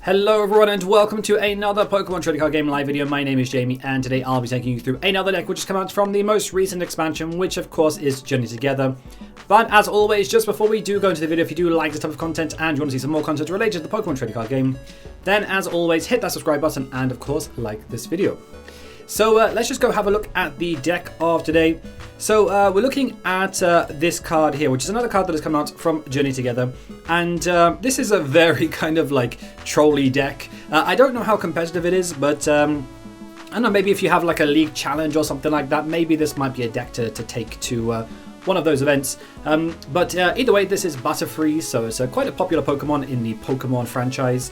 Hello everyone and welcome to another Pokemon Trading Card Game live video. My name is Jamie and today I'll be taking you through another deck which has come out from the most recent expansion, which of course is Journey Together. But as always, just before we do go into the video, if you do like this type of content and you want to see some more content related to the Pokemon Trading Card Game, then as always hit that subscribe button and of course like this video. So let's just go have a look at the deck of today. So we're looking at this card here, which is another card that has come out from Journey Together. And this is a very kind of like trolly deck. I don't know how competitive it is, but I don't know, maybe if you have like a league challenge or something like that, maybe this might be a deck to take to one of those events. But either way, this is Butterfree, so it's quite a popular Pokemon in the Pokemon franchise.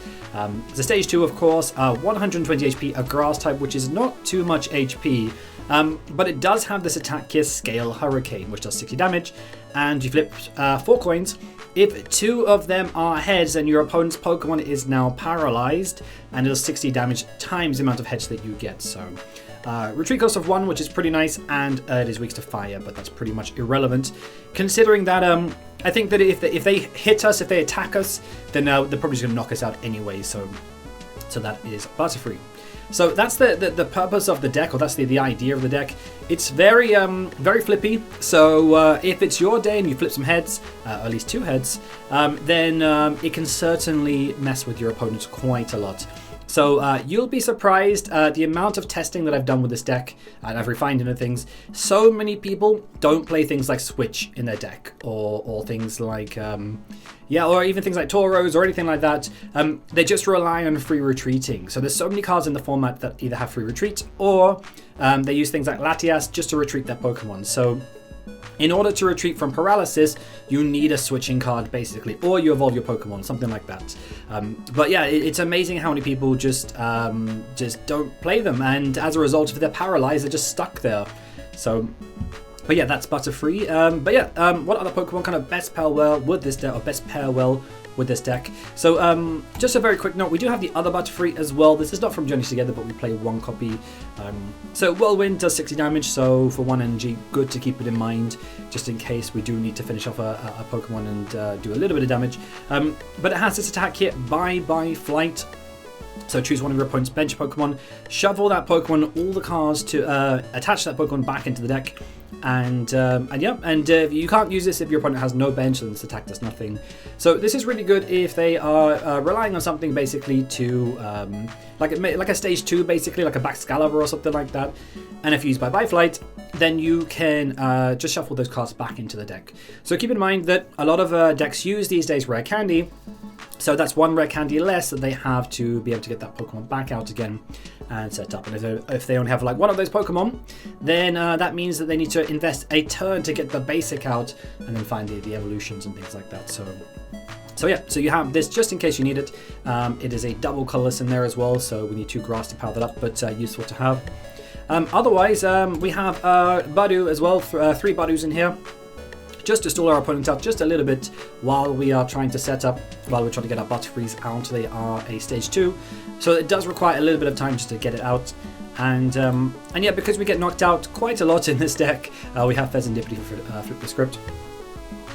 It's a stage 2, of course, 120 HP, a grass type, which is not too much HP. But it does have this attack here, Scale Hurricane, which does 60 damage, and you flip 4 coins. If 2 of them are heads, then your opponent's Pokemon is now paralyzed, and it does 60 damage times the amount of heads that you get. So retreat cost of 1, which is pretty nice, and it is weak to fire, but that's pretty much irrelevant, considering that I think that if they hit us, if they attack us, then they're probably just going to knock us out anyway. So that is Butterfree. So that's the purpose of the deck, or that's the idea of the deck. It's very very flippy. So if it's your day and you flip some heads, or at least 2 heads, then it can certainly mess with your opponent quite a lot. So you'll be surprised the amount of testing that I've done with this deck, and I've refined into things. So many people don't play things like Switch in their deck, or things like or even things like Turos or anything like that. They just rely on free retreating. So there's so many cards in the format that either have free retreat, or they use things like Latias just to retreat their Pokemon. So in order to retreat from paralysis, you need a switching card, basically, or you evolve your Pokemon, something like that. But yeah, it's amazing how many people just don't play them, and as a result, if they're paralyzed, they're just stuck there. So, but yeah, that's Butterfree. What other Pokemon kind of best pair well with this deck, or best pair well with this deck? So just a very quick note, we do have the other Butterfree as well. This is not from Journey Together, but we play 1 copy. So Whirlwind does 60 damage, so for 1 energy, good to keep it in mind, just in case we do need to finish off a Pokemon and do a little bit of damage. But it has this attack here, Bye-Bye Flight. So choose one of your opponent's bench Pokemon, shuffle that Pokemon, all the cards to attach that Pokemon back into the deck. And you can't use this if your opponent has no bench, and this attack does nothing. So this is really good if they are relying on something basically to like a stage 2, basically like a Baxcalibur or something like that. And if you use Bye-Bye Flight, then you can just shuffle those cards back into the deck. So keep in mind that a lot of decks use these days Rare Candy. So that's 1 Rare Candy less that they have to be able to get that Pokemon back out again and set up. And if they only have like 1 of those Pokemon, then that means that they need to invest a turn to get the basic out and then find the evolutions and things like that. So yeah, so you have this just in case you need it. It is a double colorless in there as well, so we need 2 grass to power that up, but useful to have. Otherwise, we have Budew as well, 3 Budews in here, just to stall our opponent out just a little bit while we are trying to set up, while we're trying to get our Butterfrees out. They are a stage 2, so it does require a little bit of time just to get it out. And yeah, because we get knocked out quite a lot in this deck, we have Fezandipiti for Flip the Script,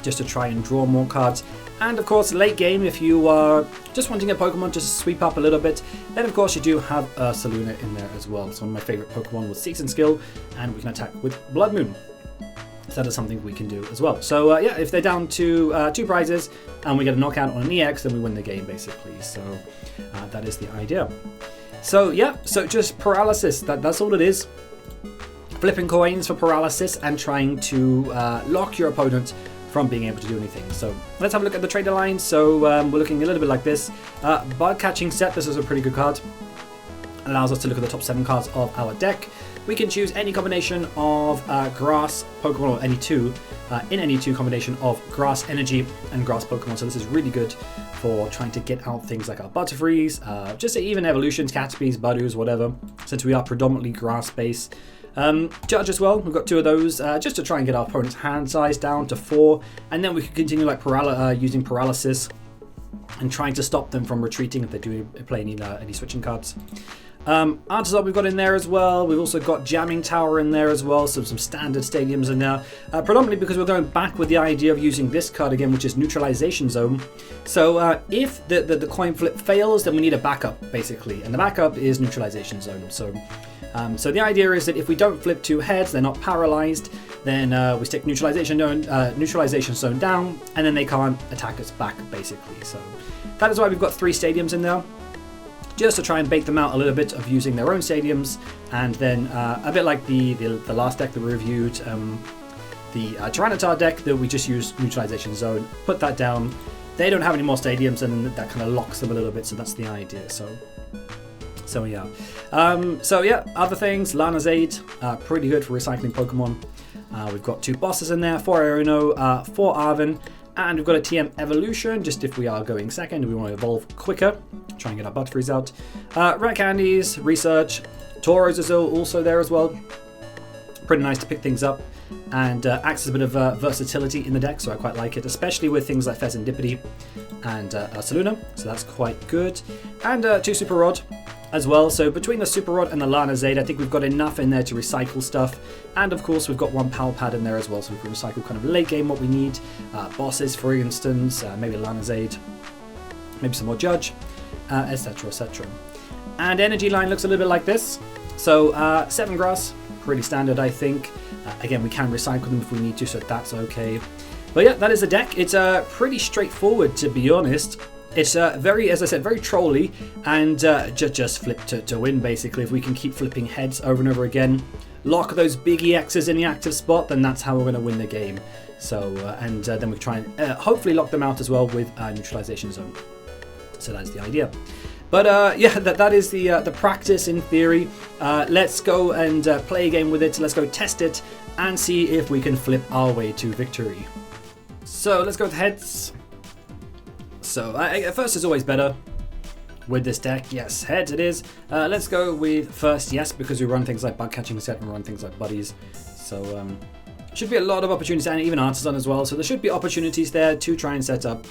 just to try and draw more cards. And of course, late game, if you are just wanting a Pokemon just to sweep up a little bit, then of course you do have Ursaluna in there as well. It's one of my favorite Pokemon with Season Skill, and we can attack with Bloodmoon. So that is something we can do as well. So yeah, if they're down to 2 prizes and we get a knockout on an EX, then we win the game basically. So that is the idea. So yeah, so just paralysis, that's all it is. Flipping coins for paralysis and trying to lock your opponent from being able to do anything. So let's have a look at the trader line. So we're looking a little bit like this. Bug Catching Set, this is a pretty good card. Allows us to look at the top 7 cards of our deck. We can choose any combination of grass Pokemon, or any 2, in any 2 combination of grass energy and grass Pokemon. So this is really good for trying to get out things like our Butterfrees, just even evolutions, Caterpies, Budews, whatever, since we are predominantly grass based. Judge as well, we've got 2 of those, just to try and get our opponent's hand size down to 4, and then we can continue like using paralysis and trying to stop them from retreating if they do play any switching cards. Artazon we've got in there as well. We've also got Jamming Tower in there as well, so some standard stadiums in there. Predominantly because we're going back with the idea of using this card again, which is Neutralization Zone. So if the coin flip fails, then we need a backup, basically. And the backup is Neutralization Zone. So the idea is that if we don't flip 2 heads, they're not paralyzed, then we stick Neutralization Zone down, and then they can't attack us back, basically. So that is why we've got 3 stadiums in there, just to try and bait them out a little bit of using their own stadiums, and then a bit like the last deck that we reviewed, the Tyranitar deck that we just used Neutralization Zone, put that down. They don't have any more stadiums, and that kind of locks them a little bit, so that's the idea. So yeah. Other things, Lana's Aid, pretty good for recycling Pokemon. We've got 2 bosses in there, 4 Iono, 4 Arven, and we've got a TM Evolution, just if we are going second, we want to evolve quicker, try and get our Butterfrees out. Rare Candies, Research, Turo's is also there as well. Pretty nice to pick things up, and acts as a bit of versatility in the deck, so I quite like it, especially with things like Fezandipiti and Ursaluna, so that's quite good. And 2 Super Rod as well, so between the Super Rod and the Lana Aid, I think we've got enough in there to recycle stuff. And of course we've got 1 Pal Pad in there as well, so we can recycle kind of late game what we need. Bosses, for instance, maybe Lana Aid, maybe some more Judge, etc, etc. And energy line looks a little bit like this. So 7 grass, pretty standard I think. Again, we can recycle them if we need to, so that's okay. But yeah, that is the deck. It's pretty straightforward, to be honest. It's very, as I said, very trolly, and just flip to win, basically. If we can keep flipping heads over and over again, lock those big EXs in the active spot, then that's how we're going to win the game. So, then we try and hopefully lock them out as well with Neutralization Zone. So that's the idea. But yeah, that is the practice in theory. Let's go and play a game with it. Let's go test it and see if we can flip our way to victory. So let's go with heads. So first is always better with this deck. Yes, heads it is. Let's go with first, yes, because we run things like Bug Catching Set and run things like Buddies. So should be a lot of opportunities, and even Artazon as well. So there should be opportunities there to try and set up.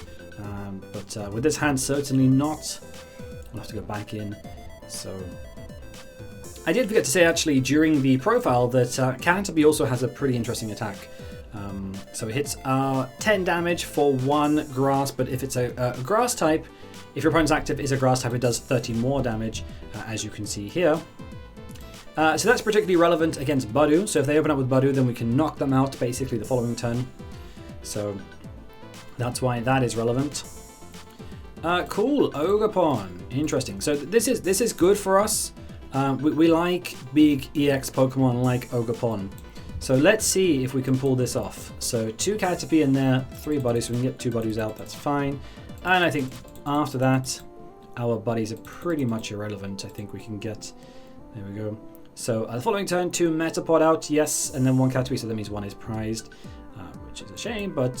But with this hand, certainly not. I'll have to go back in. So I did forget to say actually during the profile that Caterpie also has a pretty interesting attack. So it hits 10 damage for 1 grass, but if it's a grass type, if your opponent's active is a grass type, it does 30 more damage, as you can see here. So that's particularly relevant against Budew. So if they open up with Budew, then we can knock them out basically the following turn. So that's why that is relevant. Cool, Ogerpon, interesting. So this is good for us. We like big EX Pokemon like Ogerpon. So let's see if we can pull this off. So 2 Caterpie in there, 3 Buddies, so we can get 2 Buddies out, that's fine. And I think after that, our Buddies are pretty much irrelevant. I think we can get, there we go. So the following turn, 2 Metapod out, yes, and then 1 Caterpie, so that means 1 is prized, which is a shame, but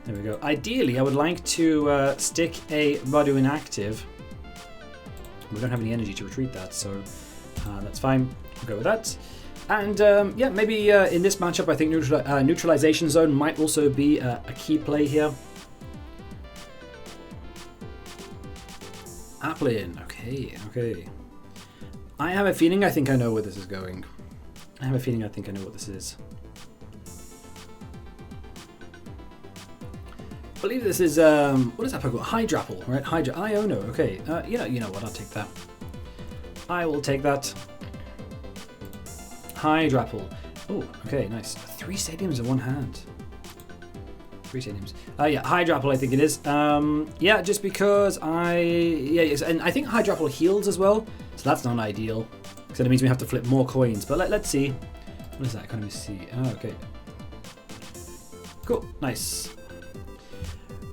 there we go. Ideally, I would like to stick a Budew inactive. We don't have any energy to retreat that, so that's fine. We'll go with that. And yeah, maybe in this matchup, I think Neutralization Zone might also be a key play here. Applin, okay. I have a feeling I think I know where this is going. I have a feeling I think I know what this is. I believe this is, what is that Pokemon? Hydrapple, right? Iono, okay. You know what, I'll take that. I will take that. Hydrapple. Oh, okay, nice. 3 stadiums in one hand. 3 stadiums. Yeah, Hydrapple I think it is. Yeah, just because yes, and I think Hydrapple heals as well, so that's not ideal. So that means we have to flip more coins, but let's see. What is that? Can't even see. Oh, okay. Cool, nice.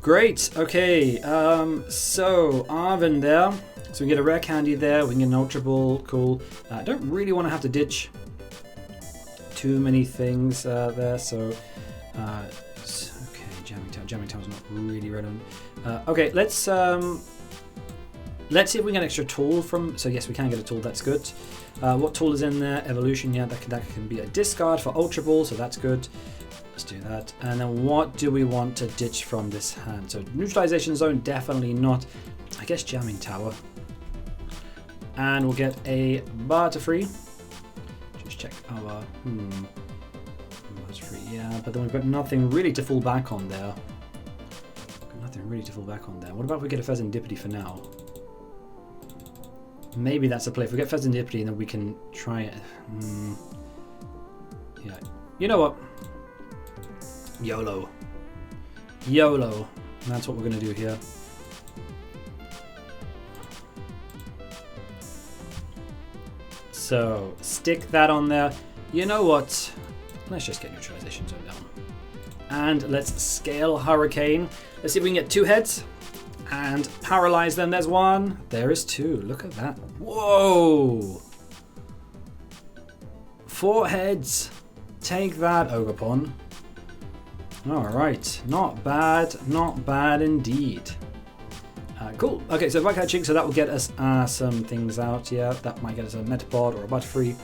Great, okay. So, Arven there. So we get a Rare Candy there, we can get an Ultra Ball, cool. I don't really want to have to ditch too many things there, so okay, Jamming Tower's not really relevant. Okay, let's see if we can get an extra tool from, so yes, we can get a tool, that's good. What tool is in there? Evolution, yeah, that can be a discard for Ultra Ball, so that's good. Let's do that. And then what do we want to ditch from this hand? So Neutralization Zone, definitely not. I guess Jamming Tower. And we'll get a Butterfree. Just check our... Butterfree, yeah, but then we've got nothing really to fall back on there. Nothing really to fall back on there. What about if we get a Fezandipiti for now? Maybe that's a play. If we get Fezandipiti, then we can try it. Yeah. You know what? YOLO. YOLO. That's what we're going to do here. So, stick that on there. You know what? Let's just get Neutralization Zone down. And let's scale Hurricane. Let's see if we can get 2 heads. And paralyze them. There's 1. There is 2. Look at that. Whoa! 4 heads. Take that, Ogerpon. Alright. Not bad. Not bad indeed. Cool. Okay, so Bug Catching, so that will get us some things out. Yeah, that might get us a Metapod or a Butterfree.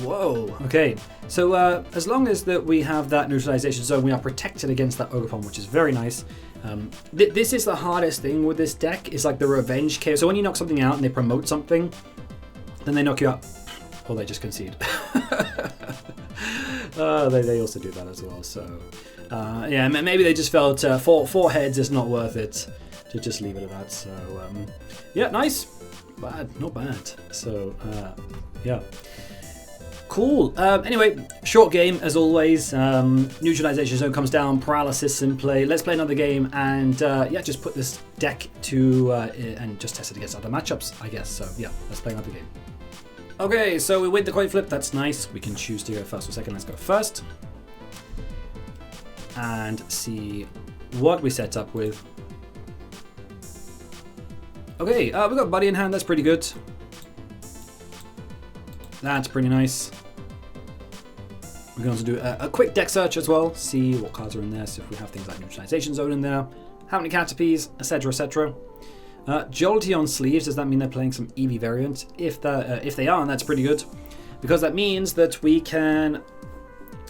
Whoa. Okay, so as long as that we have that Neutralization Zone, we are protected against that Ogerpon, which is very nice. This is the hardest thing with this deck, is like the revenge KO. So when you knock something out and they promote something, then they knock you out, or they just concede. They also do that as well. So yeah, maybe they just felt 4 heads is not worth it to just leave it at that. So yeah, nice, not bad. So yeah. Cool. Anyway, short game as always. Neutralization Zone comes down, Paralysis in play. Let's play another game and yeah, just put this deck to and just test it against other matchups, I guess. So yeah, let's play another game. Okay, so we win the coin flip. That's nice. We can choose to go first or second. Let's go first and see what we set up with. Okay, we got Buddy in hand. That's pretty good. That's pretty nice. We can also do a quick deck search as well, see what cards are in there, so if we have things like Neutralization Zone in there, how many Caterpies, etc, etc. Jolteon sleeves, does that mean they're playing some EV variant? If they are, that's pretty good, because that means that we can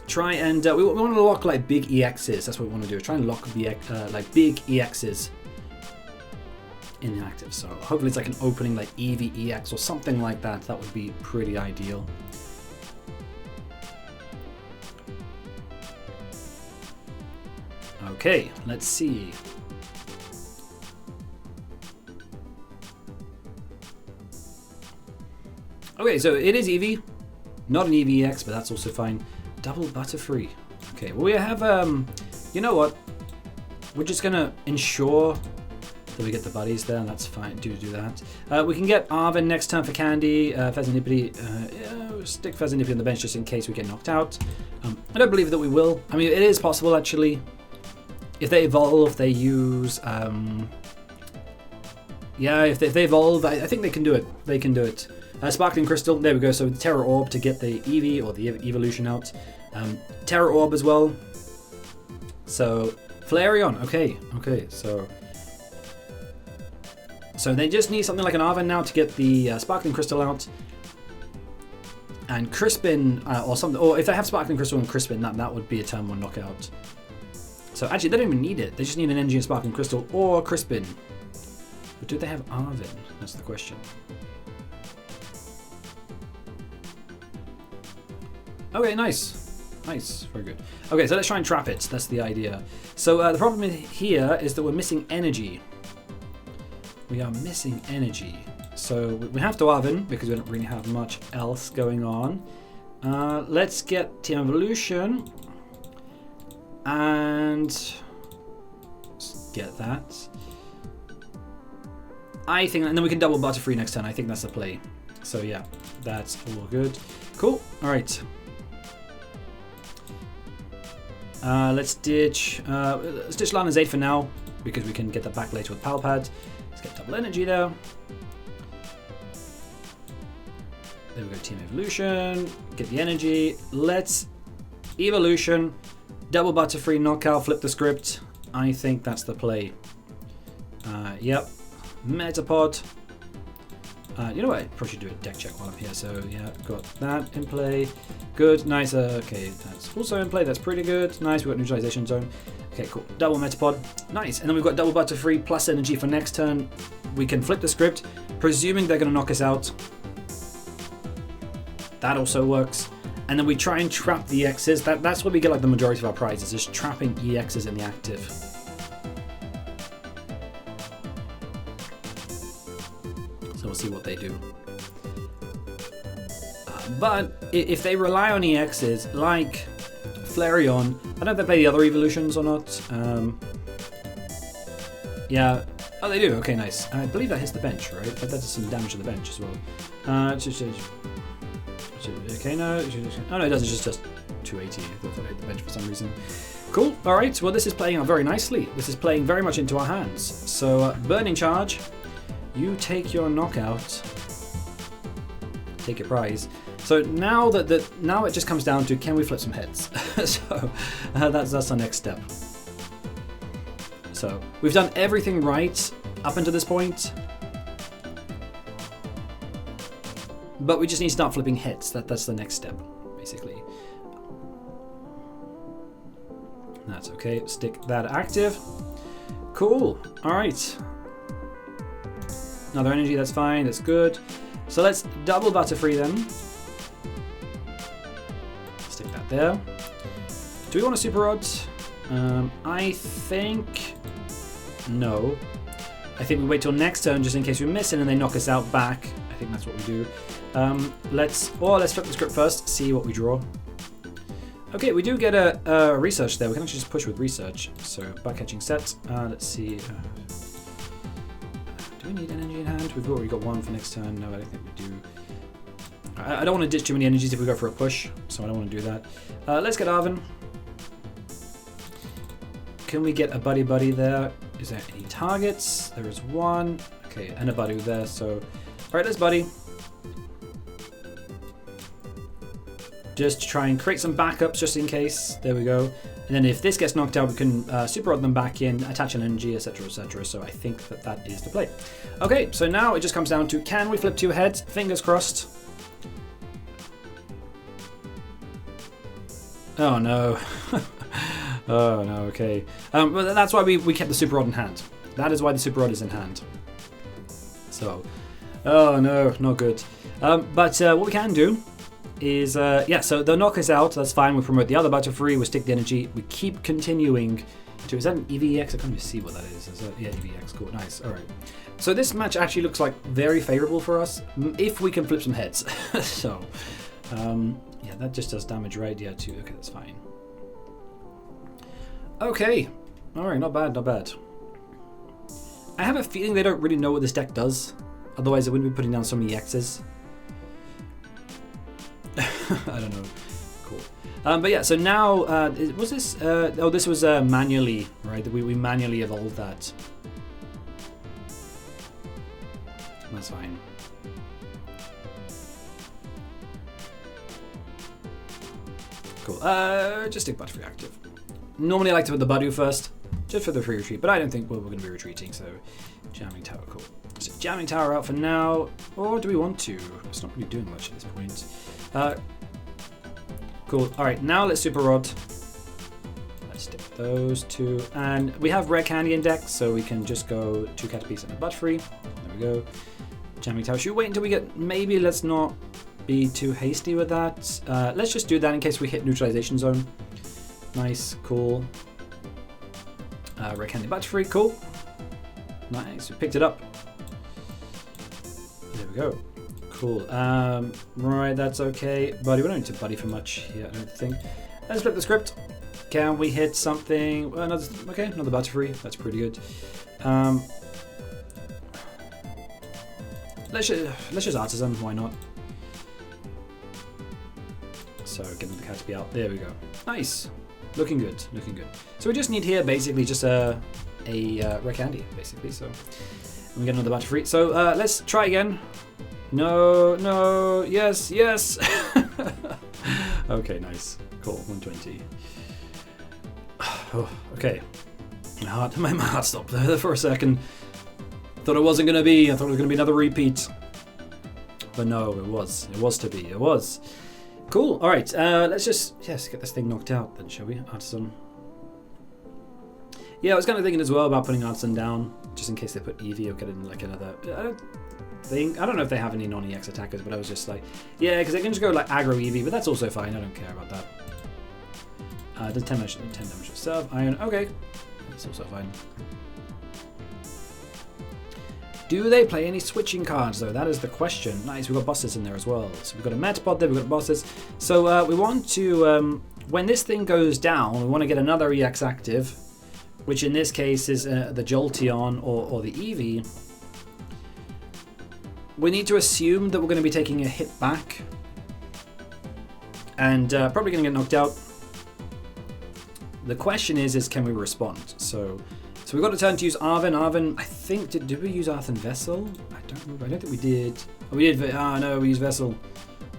try and, we want to lock like big EXs, that's what we want to do, try and lock like big EXs in the active. So hopefully it's like an opening like EV EX or something like that. That would be pretty ideal. Okay, let's see. Okay, so it is EV, not an EV EX, but that's also fine. Double Butterfree. Okay, well we have you know what? We're just gonna ensure that we get the buddies there, and that's fine. Do that. We can get Arven next turn for Candy. Fezandipiti, stick Fezandipiti on the bench just in case we get knocked out. I don't believe that we will. I mean, it is possible actually. If they evolve, they use. Yeah, if they evolve, I think they can do it. They can do it. Sparkling Crystal. There we go. So Terra Orb to get the EV or the evolution out. Terra Orb as well. So Flareon. Okay. So they just need something like an Arven now to get the Sparkling Crystal out. And Crispin, or something, or if they have Sparkling Crystal and Crispin, that would be a turn 1 knockout. So actually, they don't even need it. They just need an Energy and Sparkling Crystal or Crispin. But do they have Arven? That's the question. Okay, nice. Nice, very good. Okay, so let's try and trap it. That's the idea. So the problem here is that we're missing energy. We are missing energy. So we have to Arven because we don't really have much else going on. Let's get Team Evolution. And get that. I think, and then we can double Butterfree next turn. I think that's the play. So yeah, that's all good. Cool. All right. Let's ditch Lana's 8 for now because we can get that back later with Pal Pad. Let's get double energy there. There we go, Team Evolution. Get the energy. Let's Evolution. Double Butterfree, knockout, flip the script. I think that's the play. Yep. Metapod. You know what? I probably should do a deck check while I'm here. So yeah, got that in play. Good, nice. Okay, that's also in play. That's pretty good. Nice. We've got Neutralization Zone. Okay, cool. Double Metapod. Nice. And then we've got double Butterfree plus energy for next turn. We can flip the script. presuming they're going to knock us out. That also works. And then we try and trap the EXs. That's where we get like the majority of our prizes, just trapping EXs in the active. So we'll see what they do. But if they rely on EXs like Flareon, I don't know if they play the other evolutions or not. Yeah. Oh, they do. Okay, nice. I believe that hits the bench, right? But that does some damage to the bench as well. Okay, no. Oh, no, it doesn't. It's just 280. I thought that hit the bench for some reason. Cool. All right. Well, this is playing out very nicely. This is playing very much into our hands. So, Burning Charge. You take your knockout. Take your prize. So now now it just comes down to, can we flip some heads? So that's our next step. So we've done everything right up until this point, but we just need to start flipping heads. That's the next step, basically. That's okay. Stick that active. Cool. All right. Another energy. That's fine. That's good. So let's double Butterfree then. Stick that there. Do we want a Super Rod? I think no. I think we wait till next turn just in case we miss it and they knock us out back. I think that's what we do. Let's flip the script first, see what we draw. Okay, we do get a research there. We can actually just push with research. So Bug Catching Set. Let's see. Do we need energy in hand? We've already got one for next turn. No, I don't think we do. I don't want to ditch too many energies if we go for a push, so I don't want to do that. Let's get Arven. Can we get a Buddy-Buddy there? Is there any targets? There is one. Okay, and a Buddy there, so... Alright, let's Buddy. Just to try and create some backups just in case. There we go. And then if this gets knocked out, we can Super Rod them back in, attach an energy, etc, etc. So I think that is the play. Okay, so now it just comes down to, can we flip two heads? Fingers crossed. Oh no. Oh no, okay. But that's why we kept the Super Rod in hand. That is why the Super Rod is in hand. So, oh no, not good. But what we can do is, yeah, so they'll knock us out, that's fine. We promote the other Butterfree, we stick the energy, we keep continuing to, is that an EVX? I can't even see what that is. Is that, yeah, EVX, cool, nice, all right. So this match actually looks like very favorable for us, if we can flip some heads. So, yeah, that just does damage, right? Yeah, 2, okay, that's fine. Okay, all right, not bad, not bad. I have a feeling they don't really know what this deck does, otherwise they wouldn't be putting down so many X's. I don't know. Cool. But yeah, so now, was this, oh, this was manually, right? We manually evolved that. That's fine. Cool. Just stick Butterfree active. Normally I like to put the Budew first, just for the free retreat, but I don't think we're going to be retreating, so Jamming Tower, cool. So Jamming Tower out for now, or do we want to? It's not really doing much at this point. Cool. All right, now let's Super Rod. Let's stick those two, and we have Rare Candy in deck, so we can just go 2 Caterpies and a Butterfree. There we go. Jamming Tower. Should we wait until we get? Maybe let's not be too hasty with that. Let's just do that in case we hit Neutralization Zone. Nice, cool. Rare Candy Butterfree, cool. Nice, we picked it up. There we go. Cool. Right, that's okay. Buddy, we don't need to Buddy for much here, I don't think. Let's flip the script. Can we hit something? Well, another, okay, another Butterfree. That's pretty good. Let's just Artazon, why not? So, getting the Caterpie out. There we go. Nice. Looking good, looking good. So we just need here basically just a Rare Candy, basically. So we get another Butterfree. So let's try again. No, no, yes, yes. Okay, nice, cool. 120. Oh, okay. My heart stopped there for a second. Thought it wasn't gonna be. I thought it was gonna be another repeat. But no, it was. It was to be. It was. Cool. All right. Let's just get this thing knocked out then, shall we? Artazon. Yeah, I was kind of thinking as well about putting Artazon down, just in case they put Eevee or get in like another. think. I don't know if they have any non-EX attackers, but I was just like, yeah, because they can just go like aggro EV, but that's also fine. I don't care about that. Does 10 damage of serve. Iron. Okay, that's also fine. Do they play any switching cards though? That is the question. Nice, we've got bosses in there as well. So we've got a Metapod there, we've got bosses. So we want to, when this thing goes down, we want to get another EX active, which in this case is the Jolteon or the Eevee. We need to assume that we're going to be taking a hit back. And probably going to get knocked out. The question is can we respond? So we've got a turn to use Arven. Arven, I think, did we use Earthen Vessel? I don't remember. I don't think we did. Oh, we did. Ah, no, we used Vessel.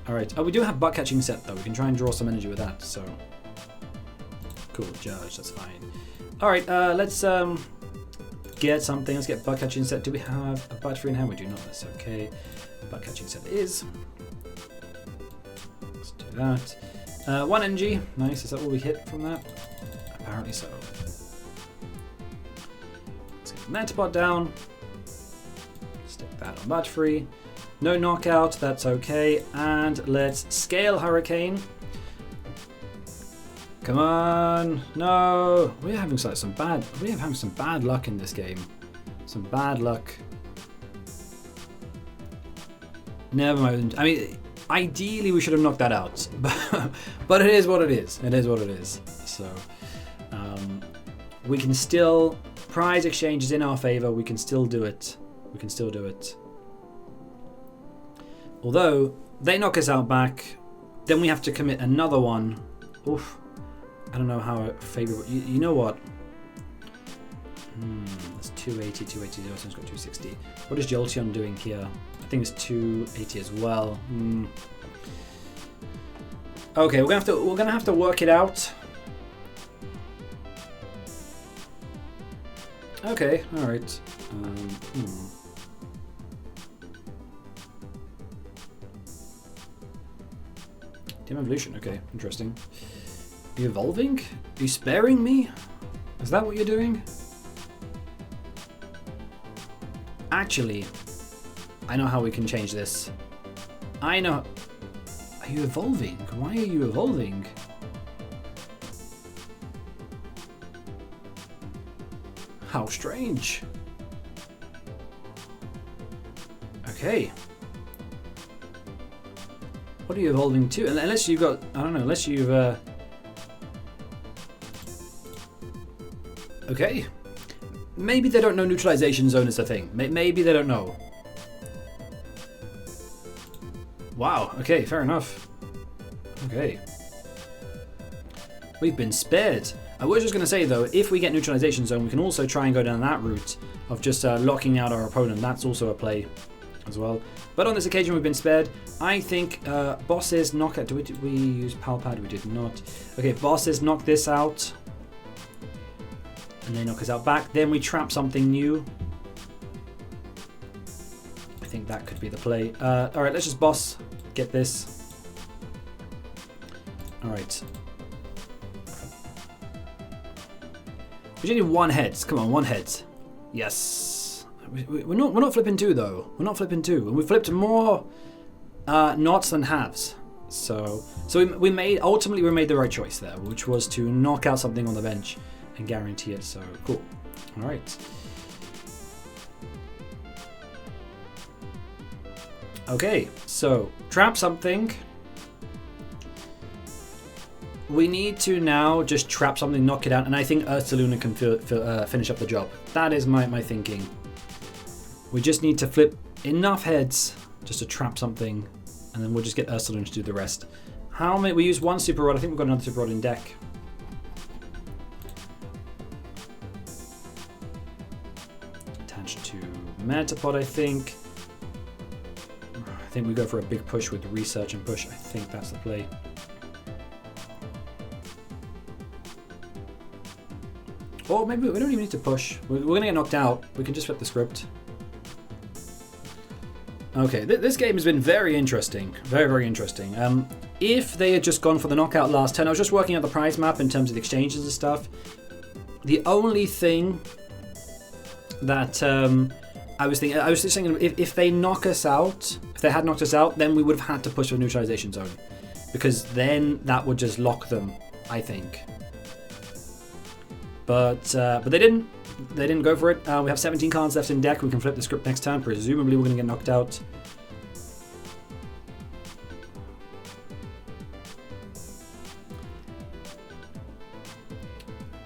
All right. Oh, we do have Bug Catching Set, though. We can try and draw some energy with that, so. Cool, Judge, that's fine. All right, let's get something. Let's get Bug Catching Set. Do we have a Butterfree in hand? We do not. That's okay. Bug Catching Set is. Let's do that. 1 energy. Nice. Is that all we hit from that? Apparently so. Let's get Metapod down. Stick that on Butterfree. No knockout, that's okay. And let's scale Hurricane. Come on. No. We're having some bad luck in this game. Some bad luck. Never mind. I mean, ideally we should have knocked that out. But it is what it is. It is what it is. So we can still, prize exchange is in our favor. We can still do it. We can still do it. Although they knock us out back, then we have to commit another one. Oof. I don't know how favorable. You know what? That's 280, 280. This one's got 260. What is Jolteon doing here? I think it's 280 as well. Okay, we're gonna have to work it out. Okay, all right. Team evolution. Okay, interesting. Are you evolving? Are you sparing me? Is that what you're doing? Actually, I know how we can change this. I know. Are you evolving? Why are you evolving? How strange. Okay. What are you evolving to? Unless you've got, I don't know, unless you've, okay. Maybe they don't know Neutralization Zone is a thing. Maybe they don't know. Wow, okay, fair enough. Okay. We've been spared. I was just going to say, though, if we get Neutralization Zone, we can also try and go down that route of just locking out our opponent. That's also a play as well. But on this occasion, we've been spared. I think bosses knock out. Did we use Pal Pad? We did not. Okay, bosses knock this out. And they knock us out back. Then we trap something new. I think that could be the play. Alright, let's just boss. Get this. Alright. We just need one head. Come on, one head. Yes. We're not flipping two though. We're not flipping two. And we flipped more knots than halves. So we made the right choice there, which was to knock out something on the bench and guarantee it. So cool. All right. Okay. So trap something. We need to now just trap something, knock it out, and I think Ursaluna can finish up the job. That is my thinking. We just need to flip enough heads just to trap something, and then we'll just get Ursaluna to do the rest. How many? We use one super rod. I think we've got another super rod in deck. Attached to Metapod, I think. I think we go for a big push with research and push. I think that's the play. Or maybe we don't even need to push. We're going to get knocked out. We can just flip the script. Okay, this game has been very interesting. Very, very interesting. If they had just gone for the knockout last turn, I was just working out the prize map in terms of the exchanges and stuff. The only thing that I was just thinking if they knock us out, if they had knocked us out, then we would have had to push for Neutralization Zone, because then that would just lock them, I think. But they didn't. They didn't go for it. We have 17 cards left in deck. We can flip the script next turn. Presumably we're going to get knocked out.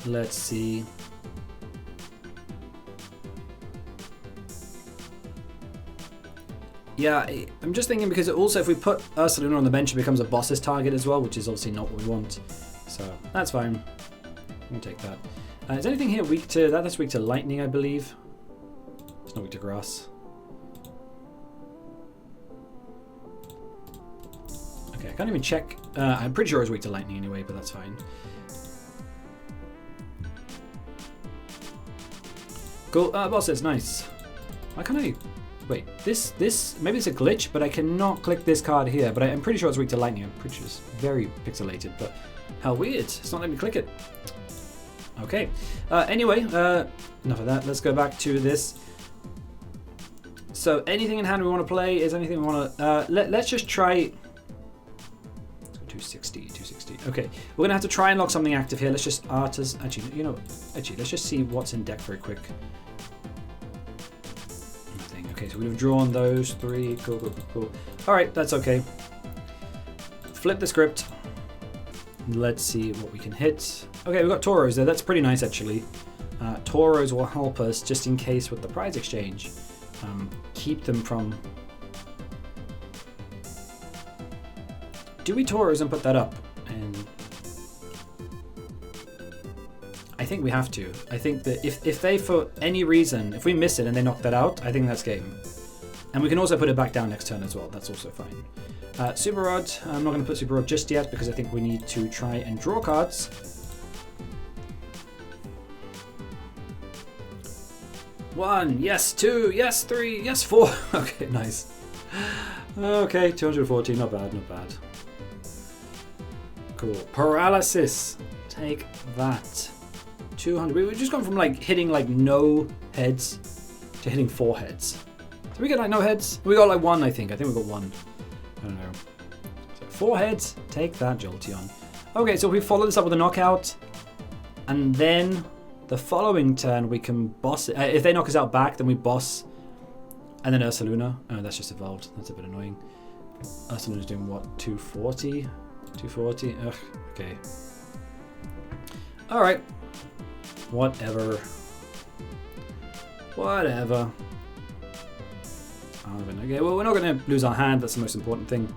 Let's see. Yeah, I'm just thinking because also if we put Ursaluna on the bench, it becomes a boss's target as well, which is obviously not what we want. So that's fine. We'll take that. Is anything here weak to that? That's weak to lightning, I believe. It's not weak to grass. Okay, I can't even check. I'm pretty sure it's weak to lightning anyway, but that's fine. Cool. Boss is nice. Why can't I? Wait, this maybe it's a glitch, but I cannot click this card here. But I'm pretty sure it's weak to lightning. I'm pretty sure it's very pixelated, but how weird! It's not letting me click it. Okay. Anyway, enough of that. Let's go back to this. So anything in hand we want to play? Is anything we want to? Let's just try. 260. Okay, we're gonna have to try and lock something active here. Let's just Artazon. Actually, let's just see what's in deck very quick. Nothing. Okay, so we've drawn those 3. Cool. All right, that's okay. Flip the script. Let's see what we can hit. Okay, we've got Turos there. That's pretty nice, actually. Turos will help us just in case with the prize exchange. Keep them from... Do we Turos and put that up? And I think we have to. I think that if they, for any reason, if we miss it and they knock that out, I think that's game. And we can also put it back down next turn as well. That's also fine. Super Rod. I'm not going to put Super Rod just yet because I think we need to try and draw cards. One, yes, 2, yes, 3, yes, 4. Okay, nice. Okay, 240, not bad. Cool. Paralysis. Take that. 200. We've just gone from like hitting like no heads to hitting 4 heads. Did we get like no heads? We got like 1, I think. I think we got 1. I don't know. So 4 heads. Take that, Jolteon. Okay, so we follow this up with a knockout. And then the following turn we can boss it. If they knock us out back, then we boss. And then Ursaluna. Oh, that's just evolved. That's a bit annoying. Ursaluna's doing what? 240? 240? Ugh. Okay. Alright. Whatever. Okay, well, we're not going to lose our hand. That's the most important thing.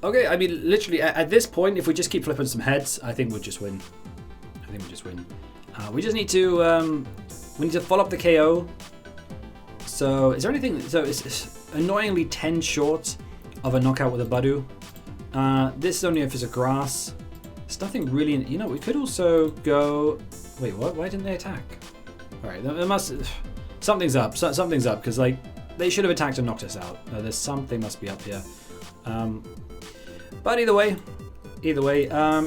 Okay, I mean, literally, at this point, if we just keep flipping some heads, I think we'll just win. We just need to, follow up the KO. So, is there anything, so it's annoyingly 10 short of a knockout with a Budew. This is only if it's a grass. There's nothing really, we could also go, wait, what? Why didn't they attack? All right, there must, something's up, because, like, they should have attacked and knocked us out. There's something must be up here. But either way,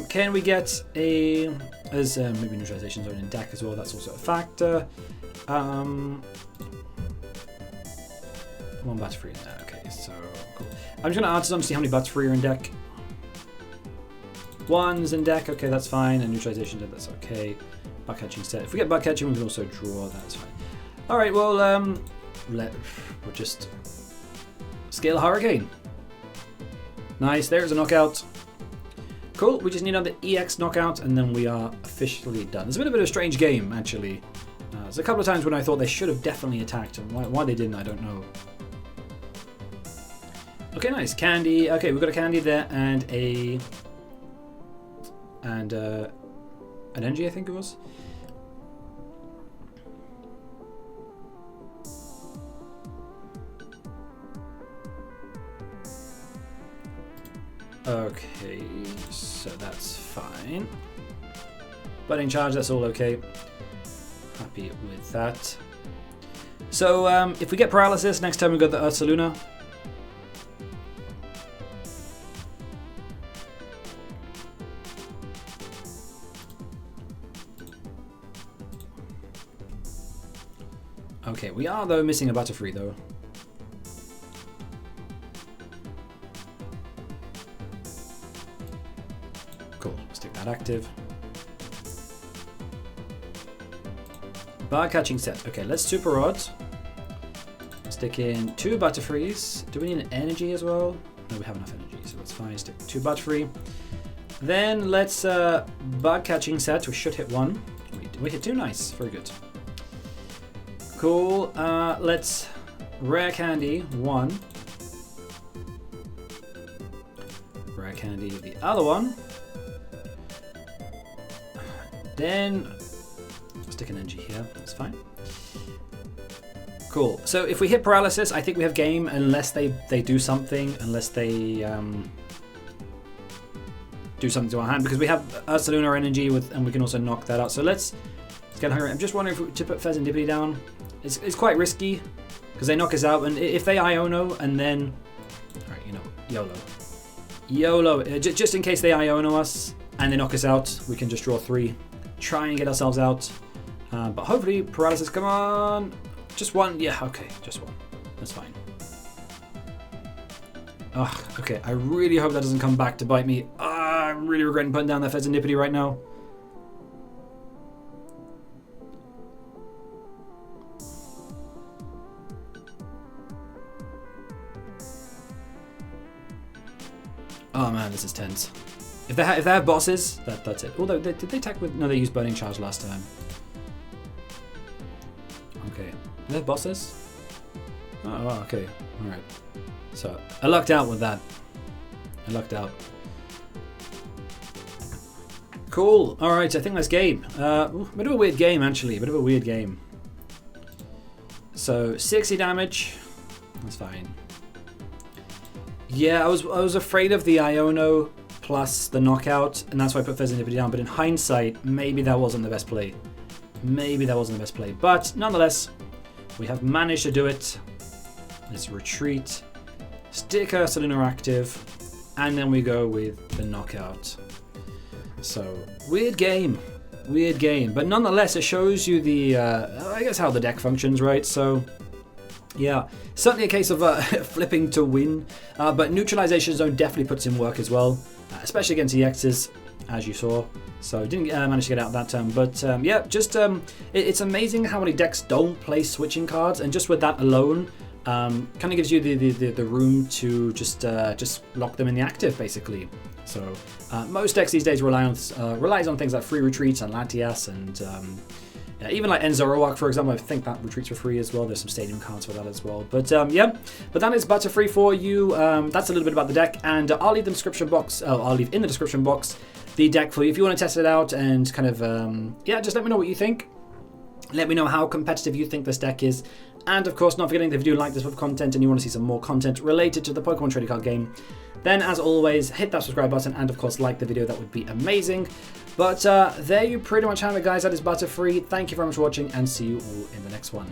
can we get a, as maybe Neutralization Zone in deck as well, that's also a factor. One Butterfree in there, okay, so cool. I'm just going to Artazon to see how many Butterfree are in deck. 1's in deck, okay, that's fine, and Neutralization Zone, that's okay. Bug Catching Set, if we get Bug Catching, we can also draw, that's fine. Alright, well, we'll just scale a Hurricane. Nice, there's a knockout. Cool, we just need another EX knockout and then we are officially done. It's been a bit of a strange game, actually. There's a couple of times when I thought they should have definitely attacked, and why they didn't, I don't know. Okay, nice, Candy. Okay, we've got a Candy there and an Energy, I think it was. Okay, so that's fine. Budding charge, that's all okay. Happy with that. So if we get paralysis, next time we got the Ursaluna. Okay, we are though missing a Butterfree though. Cool, stick that active. Bug Catching Set. Okay, let's Super Rod. Stick in 2 Butterfrees. Do we need an energy as well? No, we have enough energy, so that's fine. Stick 2 Butterfree. Then let's Bug Catching Set. We should hit 1. We hit 2. Nice, very good. Cool. Let's Rare Candy 1. Rare Candy the other one. Then stick an energy here. That's fine. Cool. So if we hit Paralysis, I think we have game unless they do something. Unless they do something to our hand, because we have Ursaluna energy and we can also knock that out. So let's get hungry. I'm just wondering if we, to put Fezandipiti down. It's quite risky because they knock us out, and if they Iono and then, all right, you know, YOLO, just in case they Iono us and they knock us out, we can just draw 3, try and get ourselves out. But hopefully Paralysis. Come on. Just 1, yeah, okay, just 1. That's fine. Ugh, okay, I really hope that doesn't come back to bite me. I'm really regretting putting down that Fezandipiti right now. Oh man, this is tense. If they have bosses, that's it. Although, did they attack with... No, they used Burning Charge last time. Okay. Do they have bosses? Oh, okay. Alright. So, I lucked out with that. I lucked out. Cool. Alright, I think that's game. Bit of a weird game, actually. Bit of a weird game. So, 60 damage. That's fine. Yeah, I was afraid of the Iono plus the knockout, and that's why I put Fezandipiti down. But in hindsight, maybe that wasn't the best play. Maybe that wasn't the best play. But nonetheless, we have managed to do it. Let's retreat, stick Ursaluna active, and then we go with the knockout. So, weird game. Weird game. But nonetheless, it shows you the, I guess how the deck functions, right? So, yeah, certainly a case of flipping to win. But Neutralization Zone definitely puts in work as well, especially against EXs, as you saw. So didn't manage to get out that turn, but yeah, just it's amazing how many decks don't play switching cards, and just with that alone, kind of gives you the room to just lock them in the active, basically. So most decks these days relies on things like free retreats and Latias, and even like Enzoroark, for example. I think that retreats for free as well. There's some stadium cards for that as well. But yeah, but that is Butterfree for you. That's a little bit about the deck, and I'll leave the description box. I'll leave in the description box the deck for you if you want to test it out, and kind of yeah, just let me know what you think. Let me know how competitive you think this deck is, and of course, not forgetting that if you do like this type of content and you want to see some more content related to the Pokemon trading card game, then as always, hit that subscribe button and of course like the video. That would be amazing. But there you pretty much have it, guys. That is Butterfree. Thank you very much for watching, and see you all in the next one.